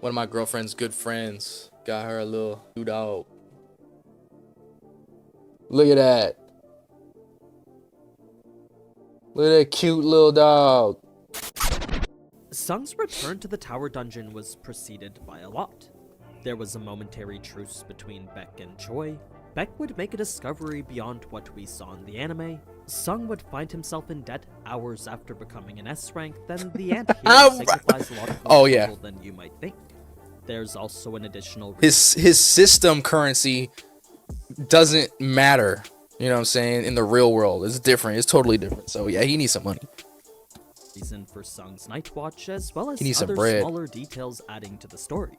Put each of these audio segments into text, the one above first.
One of my girlfriend's good friends got her a little new dog. Look at that. Look at that cute little dog. Sung's return to the tower dungeon was preceded by a lot. There was a momentary truce between Beck and Choi. Beck would make a discovery beyond what we saw in the anime. Sung would find himself in debt hours after becoming an S rank. Then the ant here signifies a lot more trouble than you might think. There's also an additional his system currency doesn't matter. You know what I'm saying? In the real world, it's different. It's totally different. So yeah, he needs some money. Reason for Sung's night watch, as well as other smaller details adding to the story.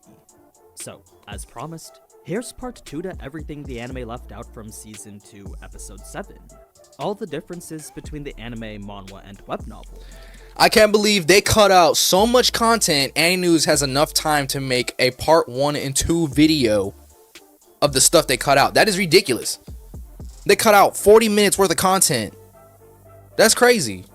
So, as promised, here's part 2 to everything the anime left out from season 2, episode 7. All the differences between the anime, manhwa, and web novel. I can't believe they cut out so much content. AniNews has enough time to make a part 1 and 2 video of the stuff they cut out. That is ridiculous. They cut out 40 minutes worth of content. That's crazy.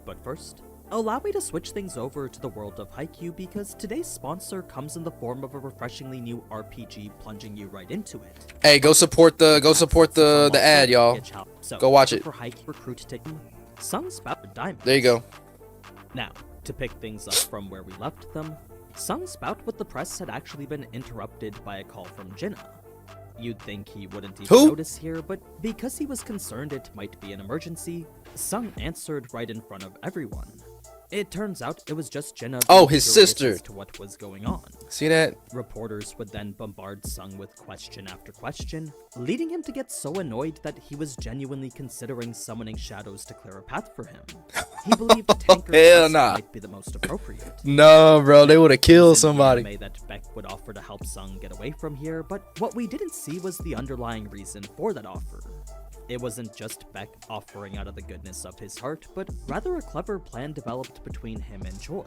But first, allow me to switch things over to the world of Haikyuu, because today's sponsor comes in the form of a refreshingly new RPG plunging you right into it. Hey, go support the ad, y'all. So, go watch it. For Haikyuu recruit taking Sung Spout Diamond. There you go. Now, to pick things up from where we left them, Sung's bout with the press had actually been interrupted by a call from Jinnah. You'd think he wouldn't even notice here, but because he was concerned it might be an emergency, Sung answered right in front of everyone. It turns out it was just Jinnah. Oh, his sister. As to what was going on. See that? Reporters would then bombard Sung with question after question, leading him to get so annoyed that he was genuinely considering summoning shadows to clear a path for him. He believed Tanker might be the most appropriate. No, bro, they would have killed somebody. Anime that Beck would offer to help Sung get away from here, but what we didn't see was the underlying reason for that offer. It wasn't just Beck offering out of the goodness of his heart, but rather a clever plan developed between him and Choi.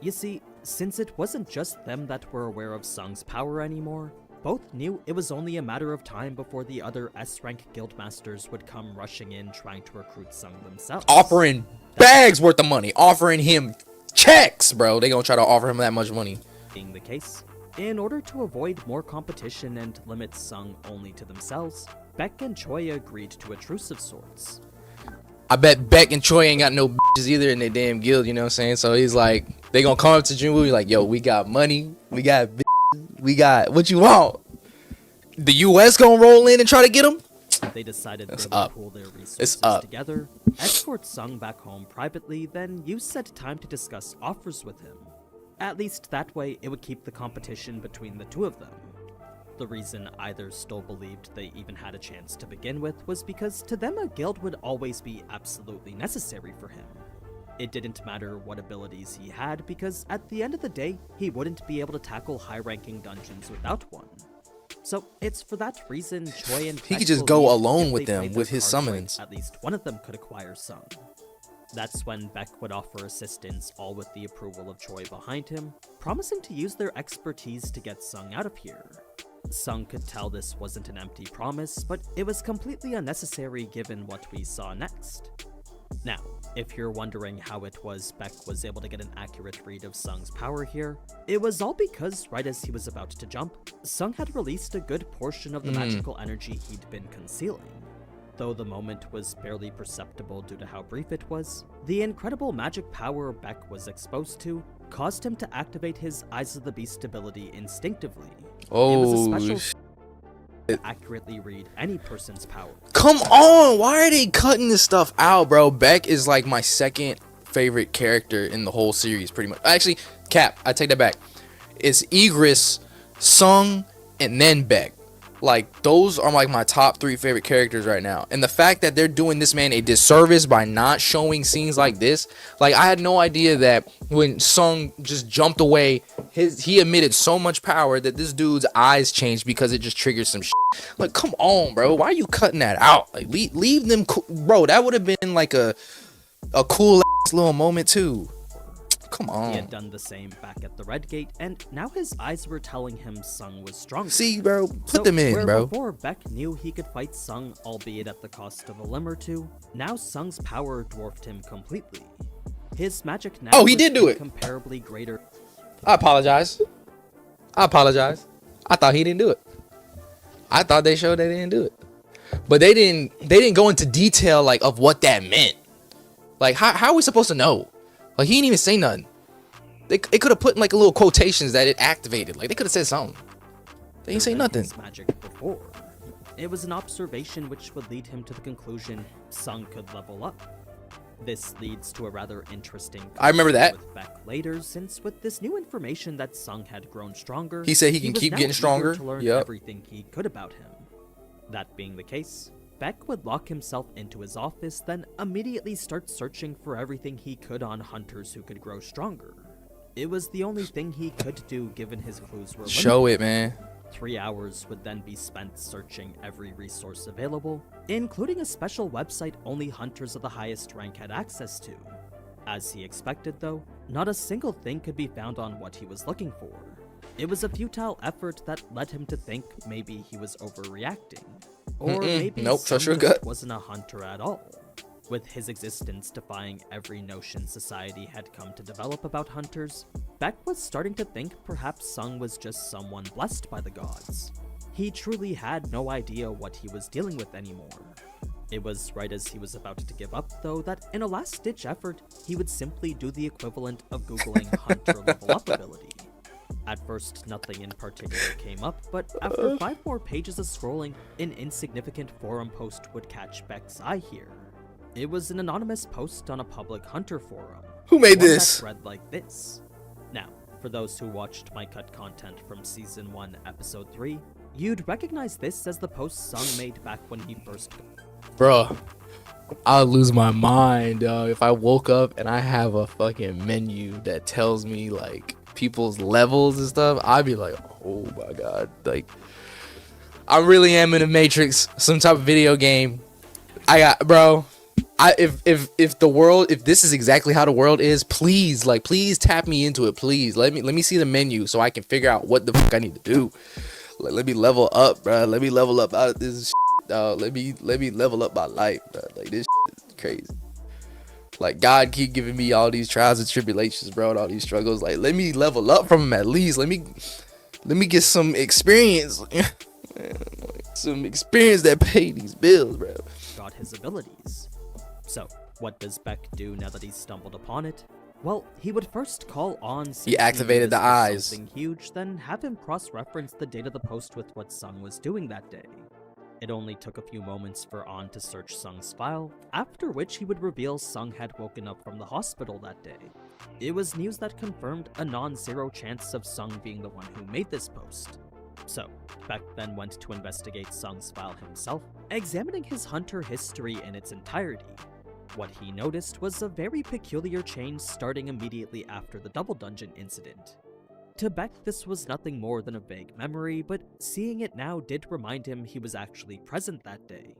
You see, since it wasn't just them that were aware of Sung's power anymore, both knew it was only a matter of time before the other S-rank guildmasters would come rushing in trying to recruit Sung themselves. Offering bags worth of money, offering him checks, bro. They gonna try to offer him that much money. Being the case, in order to avoid more competition and limit Sung only to themselves, Beck and Choi agreed to a truce of sorts. I bet Beck and Choi ain't got no bitches either in their damn guild, you know what I'm saying? So he's like, they gonna come up to Junwoo like, yo, we got money, we got bitches, we got what you want. The US gonna roll in and try to get him? They decided they would pool their resources together, escort Sung back home privately, then use said time to discuss offers with him. At least that way, it would keep the competition between the two of them. The reason either still believed they even had a chance to begin with was because to them a guild would always be absolutely necessary for him. It didn't matter what abilities he had, because at the end of the day, he wouldn't be able to tackle high-ranking dungeons without one. So it's for that reason Choi and he could just go alone with them with his summons. At least one of them could acquire Sung. That's when Beck would offer assistance, all with the approval of Choi behind him, promising to use their expertise to get Sung out of here. Sung could tell this wasn't an empty promise, but it was completely unnecessary given what we saw next. Now, if you're wondering how it was Beck was able to get an accurate read of Sung's power here, it was all because right as he was about to jump, Sung had released a good portion of the magical energy he'd been concealing. Though the moment was barely perceptible due to how brief it was, the incredible magic power Beck was exposed to caused him to activate his Eyes of the Beast ability instinctively. Oh, it was a special to accurately read any person's power. Come on, why are they cutting this stuff out, bro? Beck is like my second favorite character in the whole series, pretty much. Actually, Cap, I take that back. It's Igris, Sung, and then Beck. Like, those are like my top 3 favorite characters right now. And the fact that they're doing this man a disservice by not showing scenes like this. Like, I had no idea that when Sung just jumped away, he emitted so much power that this dude's eyes changed because it just triggered some shit. Like, come on, bro. Why are you cutting that out? Like, leave them, bro. That would have been like a cool ass little moment too. Come on. He had done the same back at the Red Gate, and now his eyes were telling him Sung was stronger. See, bro, put them in, bro. Before Beck knew he could fight Sung, albeit at the cost of a limb or two, now Sung's power dwarfed him completely. His magic now he did do it. Comparably greater. I apologize. I apologize. I thought he didn't do it. I thought they showed they didn't do it. But they didn't go into detail like of what that meant. Like how are we supposed to know? Like he didn't even say nothing. It could have put in like a little quotations that it activated. Like they could have said something. They didn't say nothing. Magic before. It was an observation which would lead him to the conclusion Sung could level up. This leads to a rather interesting I remember that. With Beck later, since with this new information that Sung had grown stronger, he said he can keep getting stronger. To learn everything he could about him. That being the case, Beck would lock himself into his office, then immediately start searching for everything he could on hunters who could grow stronger. It was the only thing he could do given his clues were limited. Show it, man. 3 hours would then be spent searching every resource available, including a special website only hunters of the highest rank had access to. As he expected though, not a single thing could be found on what he was looking for. It was a futile effort that led him to think maybe he was overreacting. Or maybe wasn't a hunter at all. With his existence defying every notion society had come to develop about hunters, Beck was starting to think perhaps Sung was just someone blessed by the gods. He truly had no idea what he was dealing with anymore. It was right as he was about to give up, though, that in a last-ditch effort, he would simply do the equivalent of Googling hunter level up ability. At first, nothing in particular came up, but after 5 more pages of scrolling, an insignificant forum post would catch Beck's eye here. It was an anonymous post on a public hunter forum. Who made this? That read like this. Now, for those who watched my cut content from Season 1, Episode 3, you'd recognize this as the post Sung made back when he first... Bruh, I'll lose my mind, if I woke up and I have a fucking menu that tells me, like, people's levels and stuff. I'd be like, oh my god. Like, I really am in a Matrix, some type of video game. If the world, if this is exactly how the world is, please tap me into it, please. Let me see the menu so I can figure out what the fuck I need to do. Let me level up, bro. Let me level up out of this shit, dog. Let me level up my life, bro. Like this shit is crazy. Like God keep giving me all these trials and tribulations, bro, and all these struggles. Like let me level up from them at least. Let me get some experience. Some experience that pay these bills, bro. Got his abilities. So, what does Beck do now that he's stumbled upon it? Well, he would first call on... He activated the eyes. Something huge, then have him cross-reference the date of the post with what Sung was doing that day. It only took a few moments for On to search Sung's file, after which he would reveal Sung had woken up from the hospital that day. It was news that confirmed a non-zero chance of Sung being the one who made this post. So, Beck then went to investigate Sung's file himself, examining his hunter history in its entirety. What he noticed was a very peculiar change starting immediately after the Double Dungeon incident. To Beck, this was nothing more than a vague memory, but seeing it now did remind him he was actually present that day.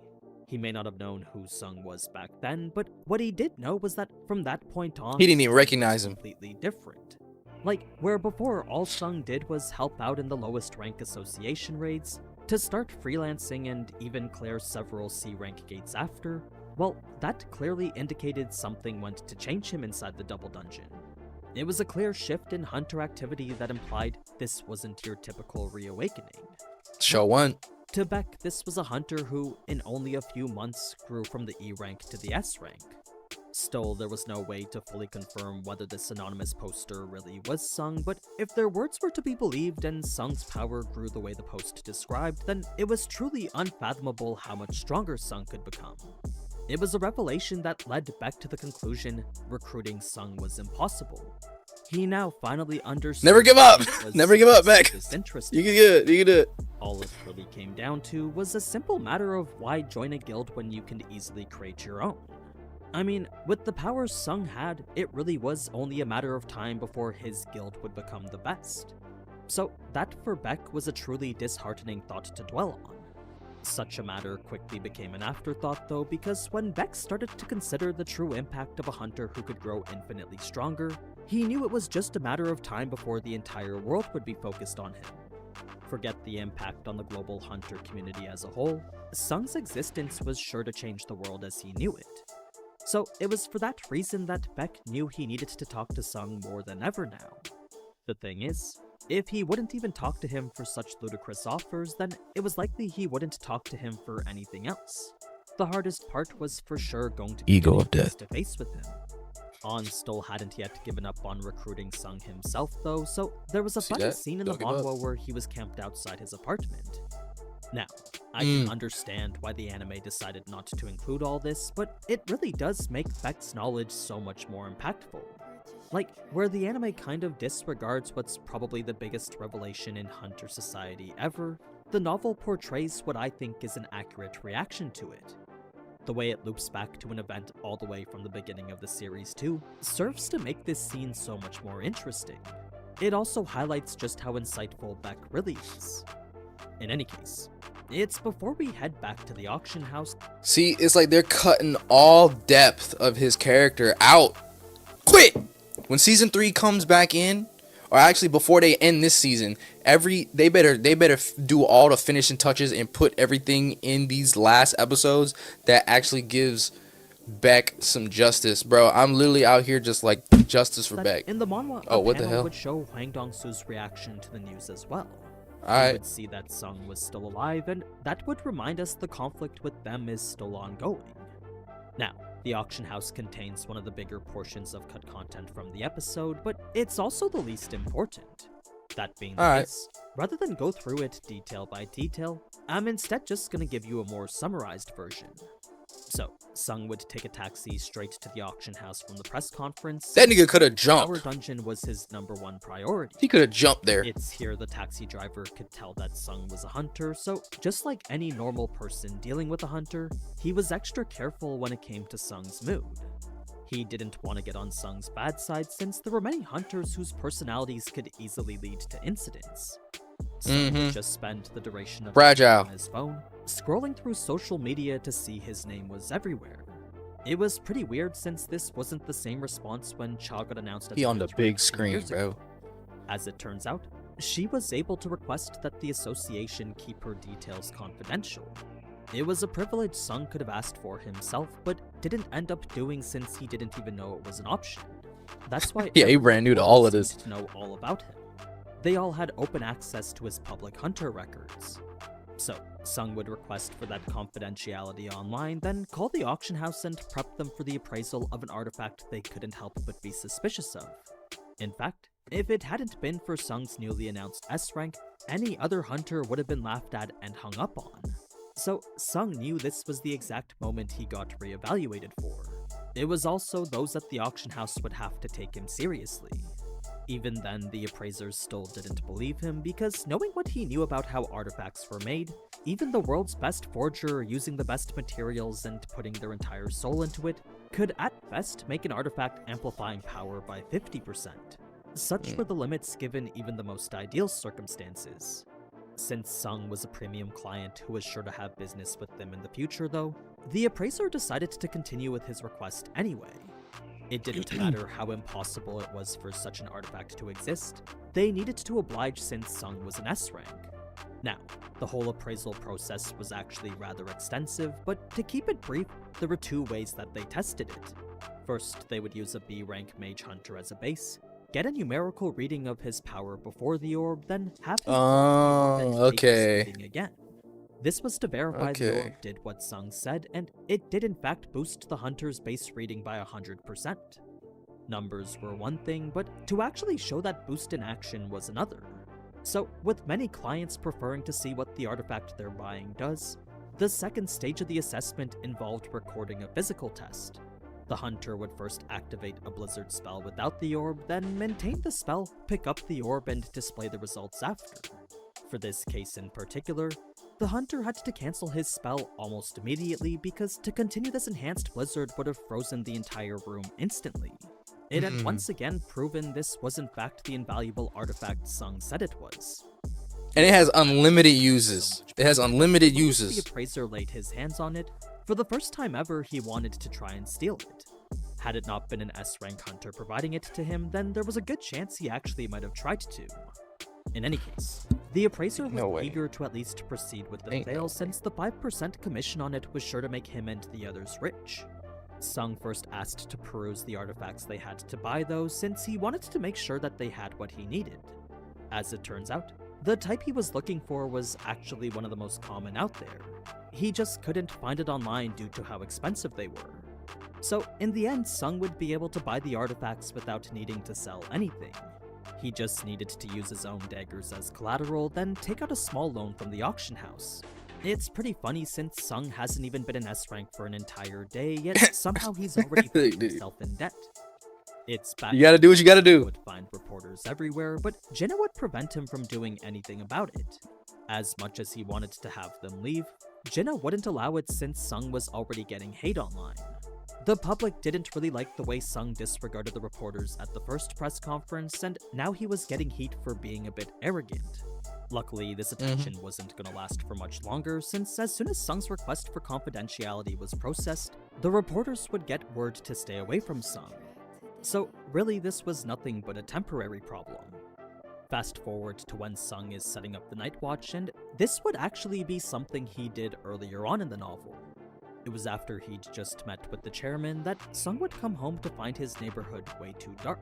He may not have known who Sung was back then, but what he did know was that from that point on, he didn't even recognize him. Completely different. Like, where before all Sung did was help out in the lowest rank association raids, to start freelancing and even clear several C rank gates after, well, that clearly indicated something went to change him inside the Double Dungeon. It was a clear shift in hunter activity that implied this wasn't your typical reawakening. Show one. To Beck, this was a hunter who, in only a few months, grew from the E rank to the S rank. Still, there was no way to fully confirm whether this anonymous poster really was Sung, but if their words were to be believed and Sung's power grew the way the post described, then it was truly unfathomable how much stronger Sung could become. It was a revelation that led Beck to the conclusion recruiting Sung was impossible. He now finally understood. Never give up! Never give up, Beck! You can do it, you can do it. All it really came down to was a simple matter of why join a guild when you can easily create your own. I mean, with the powers Sung had, it really was only a matter of time before his guild would become the best. So that for Beck was a truly disheartening thought to dwell on. Such a matter quickly became an afterthought though, because when Beck started to consider the true impact of a hunter who could grow infinitely stronger, he knew it was just a matter of time before the entire world would be focused on him. Forget the impact on the global hunter community as a whole, Sung's existence was sure to change the world as he knew it. So it was for that reason that Beck knew he needed to talk to Sung more than ever now. The thing is, If he wouldn't even talk to him for such ludicrous offers, then it was likely he wouldn't talk to him for anything else. The hardest part was for sure going to be Ego getting of death. face to face with him. On still hadn't yet given up on recruiting Sung himself though, so there was a See funny that? scene in the Don't give up. manhwa where he was camped outside his apartment. Now, I can understand why the anime decided not to include all this, but it really does make Beck's knowledge so much more impactful. Like, where the anime kind of disregards what's probably the biggest revelation in Hunter society ever, the novel portrays what I think is an accurate reaction to it. The way it loops back to an event all the way from the beginning of the series too, serves to make this scene so much more interesting. It also highlights just how insightful Beck really is. In any case, it's before we head back to the auction house. See, it's like they're cutting all depth of his character out. Quit! When season 3 comes back in, or actually before they end this season, they better do all the finishing touches and put everything in these last episodes that actually gives Beck some justice, bro. I'm literally out here just like justice for Beck. In the manhwa, Oh, a what the panel hell? would show Hwang Dong-soo's reaction to the news as well. We Alright. would see that Sung was still alive, and that would remind us the conflict with them is still ongoing. Now, the auction house contains one of the bigger portions of cut content from the episode, but it's also the least important. That being the Alright. case, rather than go through it detail by detail, I'm instead just gonna give you a more summarized version. So, Sung would take a taxi straight to the auction house from the press conference. That nigga could have Our jumped. dungeon was his #1 priority. He could have jumped there. It's here the taxi driver could tell that Sung was a hunter, so just like any normal person dealing with a hunter, he was extra careful when it came to Sung's mood. He didn't want to get on Sung's bad side since there were many hunters whose personalities could easily lead to incidents. Sung would just spend the duration of Fragile. on his phone, scrolling through social media to see his name was everywhere. It was pretty weird since this wasn't the same response when Cha got announced as He a on the feature big 2 screen, years ago. bro. As it turns out, she was able to request that the association keep her details confidential. It was a privilege Sung could have asked for himself, but didn't end up doing since he didn't even know it was an option. That's why Yeah, he brand new to all of everyone this. seemed to know all about him. They all had open access to his public hunter records. So, Sung would request for that confidentiality online, then call the auction house and prep them for the appraisal of an artifact they couldn't help but be suspicious of. In fact, if it hadn't been for Sung's newly announced S rank, any other hunter would have been laughed at and hung up on. So, Sung knew this was the exact moment he got reevaluated for. It was also those at the auction house would have to take him seriously. Even then, the appraisers still didn't believe him because knowing what he knew about how artifacts were made, even the world's best forger using the best materials and putting their entire soul into it could at best make an artifact amplifying power by 50%. Such were the limits given even the most ideal circumstances. Since Sung was a premium client who was sure to have business with them in the future though, the appraiser decided to continue with his request anyway. It didn't matter how impossible it was for such an artifact to exist, they needed to oblige since Sung was an S rank. Now, the whole appraisal process was actually rather extensive, but to keep it brief, there were 2 ways that they tested it. First, they would use a B rank mage hunter as a base, get a numerical reading of his power before the orb, then have him take this reading again. This was to verify the orb did what Sung said, and it did in fact boost the hunter's base reading by 100%. Numbers were one thing, but to actually show that boost in action was another. So, with many clients preferring to see what the artifact they're buying does, the second stage of the assessment involved recording a physical test. The hunter would first activate a blizzard spell without the orb, then maintain the spell, pick up the orb, and display the results after. For this case in particular, the hunter had to cancel his spell almost immediately because to continue this enhanced blizzard would have frozen the entire room instantly. It had once again proven this was in fact the invaluable artifact Sung said it was. And it has unlimited uses. It has unlimited uses. The appraiser laid his hands on it. For the first time ever, he wanted to try and steal it. Had it not been an S-rank hunter providing it to him, then there was a good chance he actually might have tried to. In any case, the appraiser was eager to at least proceed with the sale since the 5% commission on it was sure to make him and the others rich. Sung first asked to peruse the artifacts they had to buy though, since he wanted to make sure that they had what he needed. As it turns out, the type he was looking for was actually one of the most common out there. He just couldn't find it online due to how expensive they were. So in the end, Sung would be able to buy the artifacts without needing to sell anything. He just needed to use his own daggers as collateral, then take out a small loan from the auction house. It's pretty funny since Sung hasn't even been in S rank for an entire day, yet somehow he's already put himself in debt. It's back. You gotta do what you gotta do. Would find reporters everywhere, but Jinna would prevent him from doing anything about it. As much as he wanted to have them leave, Jinna wouldn't allow it since Sung was already getting hate online. The public didn't really like the way Sung disregarded the reporters at the first press conference, and now he was getting heat for being a bit arrogant. Luckily, this attention wasn't gonna last for much longer, since as soon as Sung's request for confidentiality was processed, the reporters would get word to stay away from Sung. So really, this was nothing but a temporary problem. Fast forward to when Sung is setting up the Night Watch, and this would actually be something he did earlier on in the novel. It was after he'd just met with the chairman that Sung would come home to find his neighborhood way too dark.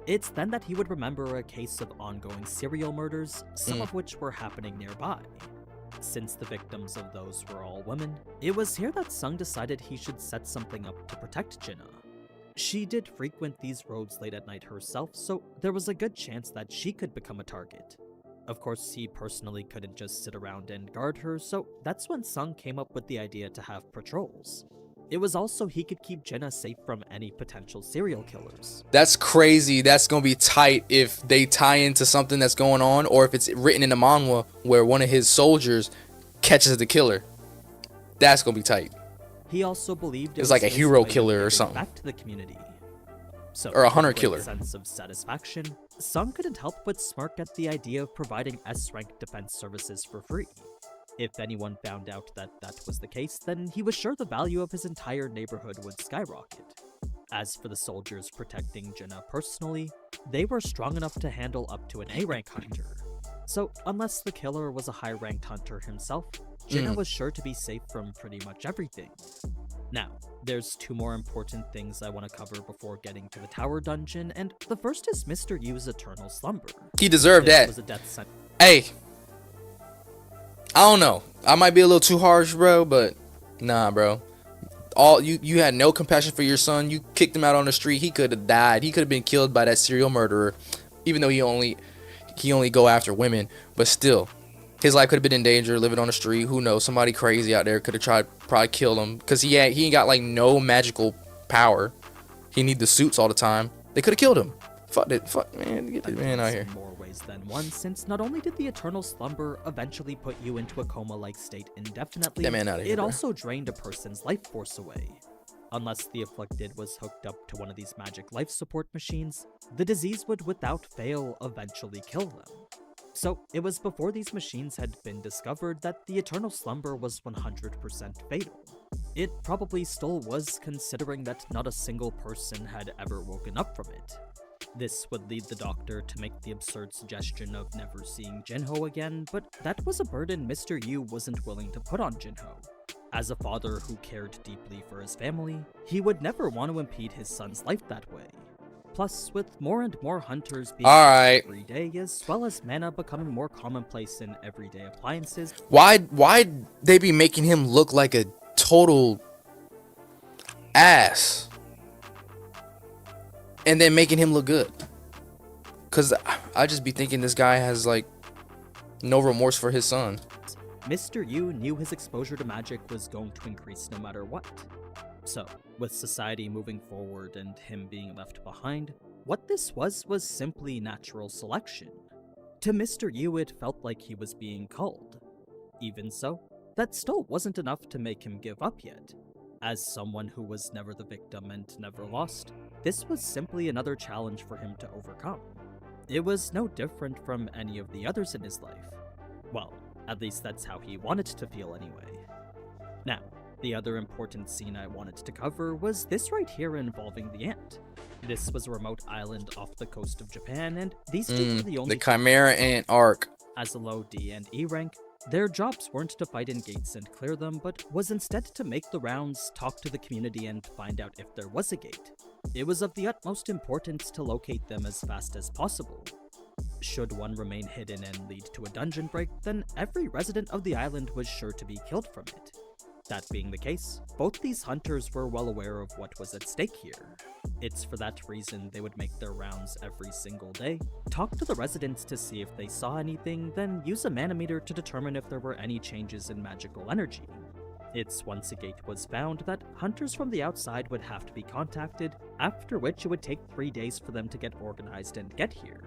It's then that he would remember a case of ongoing serial murders, some of which were happening nearby. Since the victims of those were all women, it was here that Sung decided he should set something up to protect Jinna. She did frequent these roads late at night herself, so there was a good chance that she could become a target. Of course, he personally couldn't just sit around and guard her, so that's when Sung came up with the idea to have patrols. It was also he could keep Jinna safe from any potential serial killers. That's crazy. That's gonna be tight if they tie into something that's going on, or if it's written in the manhwa where one of his soldiers catches the killer. That's gonna be tight. He also believed it's like a hero killer or something, back to the community. So, or a hunter with killer. Sense of satisfaction, Sung couldn't help but smirk at the idea of providing S-rank defense services for free. If anyone found out that that was the case, then he was sure the value of his entire neighborhood would skyrocket. As for the soldiers protecting Jinna personally, they were strong enough to handle up to an A-rank hunter. So unless the killer was a high-ranked hunter himself, Jinna was sure to be safe from pretty much everything. Now, there's two more important things I want to cover before getting to the tower dungeon, and the first is Mr. Yu's eternal slumber. He deserved that. Was a death sentence. Hey, I don't know. I might be a little too harsh, bro, but nah, bro. You had no compassion for your son. You kicked him out on the street. He could have died. He could have been killed by that serial murderer, even though he only go after women. But still, his life could have been in danger living on the street. Who knows? Somebody crazy out there could have tried probably kill him because he ain't got like no magical power. He need the suits all the time. They could have killed him. Fuck it. Fuck, man. Get this man out here. In more ways than one, since not only did the eternal slumber eventually put you into a coma-like state indefinitely, that man out of here, it bro. also drained a person's life force away. Unless the afflicted was hooked up to one of these magic life support machines, the disease would without fail eventually kill them. So it was before these machines had been discovered that the eternal slumber was 100% fatal. It probably still was, considering that not a single person had ever woken up from it. This would lead the doctor to make the absurd suggestion of never seeing Jinho again, but that was a burden Mr. Yu wasn't willing to put on Jinho. As a father who cared deeply for his family, he would never want to impede his son's life that way. Plus, with more and more hunters being every day, as well as mana becoming more commonplace in everyday appliances. Why they be making him look like a total ass? And then making him look good? Cause I just be thinking this guy has like no remorse for his son. Mr. Yu knew his exposure to magic was going to increase no matter what. So, with society moving forward and him being left behind, what this was simply natural selection. To Mr. Yu, it felt like he was being culled. Even so, that still wasn't enough to make him give up yet. As someone who was never the victim and never lost, this was simply another challenge for him to overcome. It was no different from any of the others in his life. Well, at least that's how he wanted to feel anyway. Now, the other important scene I wanted to cover was this right here involving the ant. This was a remote island off the coast of Japan, and these two were the only— the Chimera Ant arc. As a low D and E rank, their jobs weren't to fight in gates and clear them, but was instead to make the rounds, talk to the community, and find out if there was a gate. It was of the utmost importance to locate them as fast as possible. should one remain hidden and lead to a dungeon break, then every resident of the island was sure to be killed from it. That being the case, both these hunters were well aware of what was at stake here. It's for that reason they would make their rounds every single day, talk to the residents to see if they saw anything, then use a manometer to determine if there were any changes in magical energy. It's once a gate was found that hunters from the outside would have to be contacted, after which it would take 3 days for them to get organized and get here.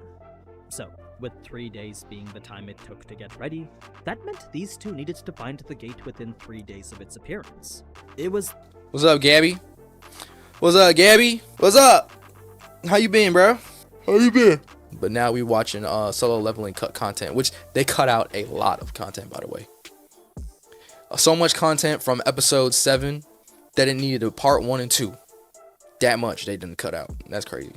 So, with 3 days being the time it took to get ready, that meant these two needed to find the gate within 3 days of its appearance. It was... What's up, Gabby? What's up, Gabby? What's up? How you been, bro? How you been? But now we watching solo leveling cut content, which they cut out a lot of content, by the way. So much content from episode 7 that it needed a part 1 and 2. That much they didn't cut out. That's crazy.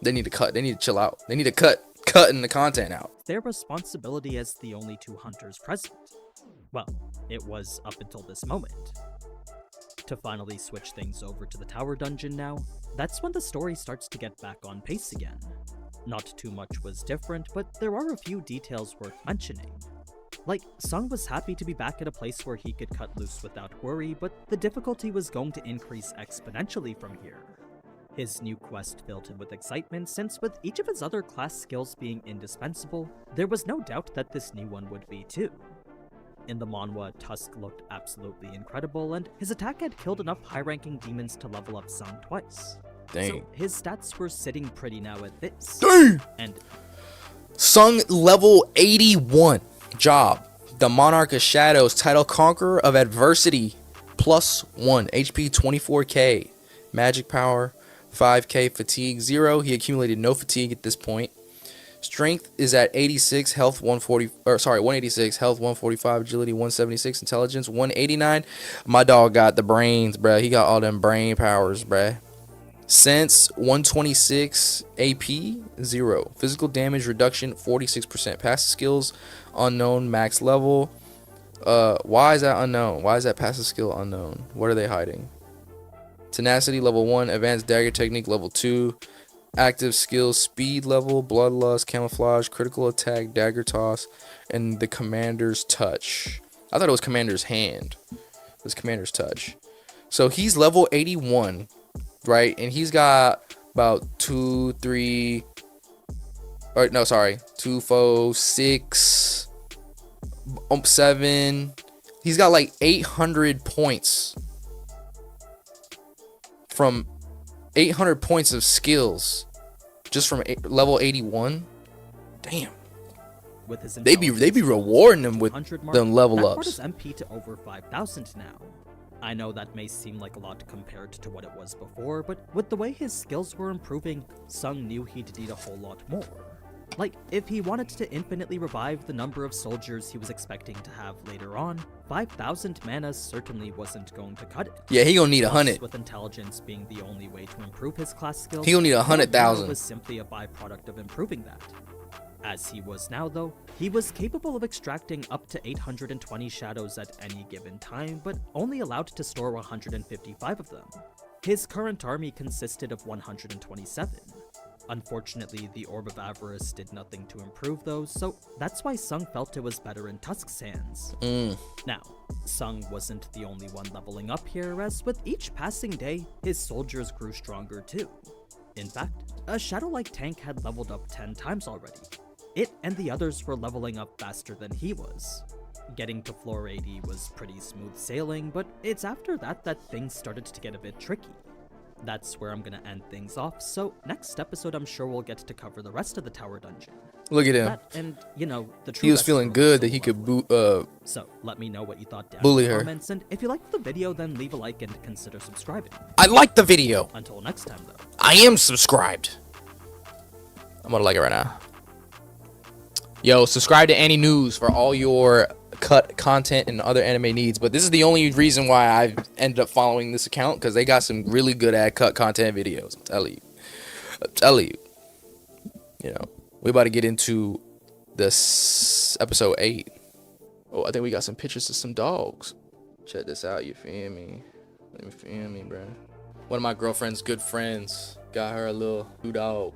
They need to cut. They need to chill out. They need to cutting the content out. Their responsibility as the only 2 hunters present. Well, it was up until this moment. To finally switch things over to the tower dungeon now, that's when the story starts to get back on pace again. Not too much was different, but there are a few details worth mentioning. Like, Sung was happy to be back at a place where he could cut loose without worry, but the difficulty was going to increase exponentially from here. His new quest filled him with excitement, since with each of his other class skills being indispensable, there was no doubt that this new one would be too. In the manhwa, Tusk looked absolutely incredible, and his attack had killed enough high-ranking demons to level up Sung twice. Dang. So his stats were sitting pretty now at this. Dang! And Sung level 81. Job. The Monarch of Shadows, title Conqueror of Adversity, +1, HP 24k, magic power 5k, fatigue 0. He accumulated no fatigue at this point. Strength is at 86, health 186, health 145, agility 176, intelligence 189. My dog got the brains, bruh. He got all them brain powers, bruh. Sense 126, AP 0. Physical damage reduction 46%. Passive skills unknown, max level. Why is that unknown? Why is that passive skill unknown? What are they hiding? Tenacity level 1, advanced dagger technique level 2, active skills speed level, bloodlust, camouflage, critical attack, dagger toss, and the commander's touch. I thought it was commander's hand. It was commander's touch. So he's level 81. Right, and he's got about 2, 4, 6, 7. He's got like 800 points. From 800 points of skills, just from level 81. Damn. with his They be rewarding them with them level that ups. brought his MP to over 5,000 now. I know that may seem like a lot compared to what it was before, but with the way his skills were improving, Sung knew he'd need a whole lot more. Like, if he wanted to infinitely revive the number of soldiers he was expecting to have later on, 5,000 mana certainly wasn't going to cut it. Yeah, he gonna need Plus, 100. with intelligence being the only way to improve his class skills, He gonna need 100,000. was simply a byproduct of improving that. As he was now, though, he was capable of extracting up to 820 shadows at any given time, but only allowed to store 155 of them. His current army consisted of 127. Unfortunately, the Orb of Avarice did nothing to improve those, so that's why Sung felt it was better in Tusk's hands. Now, Sung wasn't the only one leveling up here, as with each passing day, his soldiers grew stronger too. In fact, a Shadow-like tank had leveled up 10 times already. It and the others were leveling up faster than he was. Getting to floor 80 was pretty smooth sailing, but it's after that that things started to get a bit tricky. That's where I'm gonna end things off, so next episode I'm sure we'll get to cover the rest of the tower dungeon. Look at him. That, and, you know, the true He was feeling good that he could So, let me know what you thought down bully in the her. comments, and if you liked the video, then leave a like and consider subscribing. I like the video. Until next time, though. I am subscribed. I'm gonna like it right now. Yo, subscribe to AniNews for all your cut content and other anime needs. But this is the only reason why I ended up following this account, because they got some really good ad cut content videos. I'm telling you. You know, we about to get into this episode 8. Oh, I think we got some pictures of some dogs. Check this out. You feel me? You feel me, bro? One of my girlfriend's good friends got her a little 2 dog.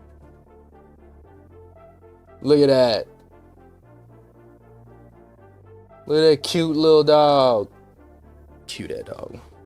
Look at that. Look at that cute little dog. Cute that dog.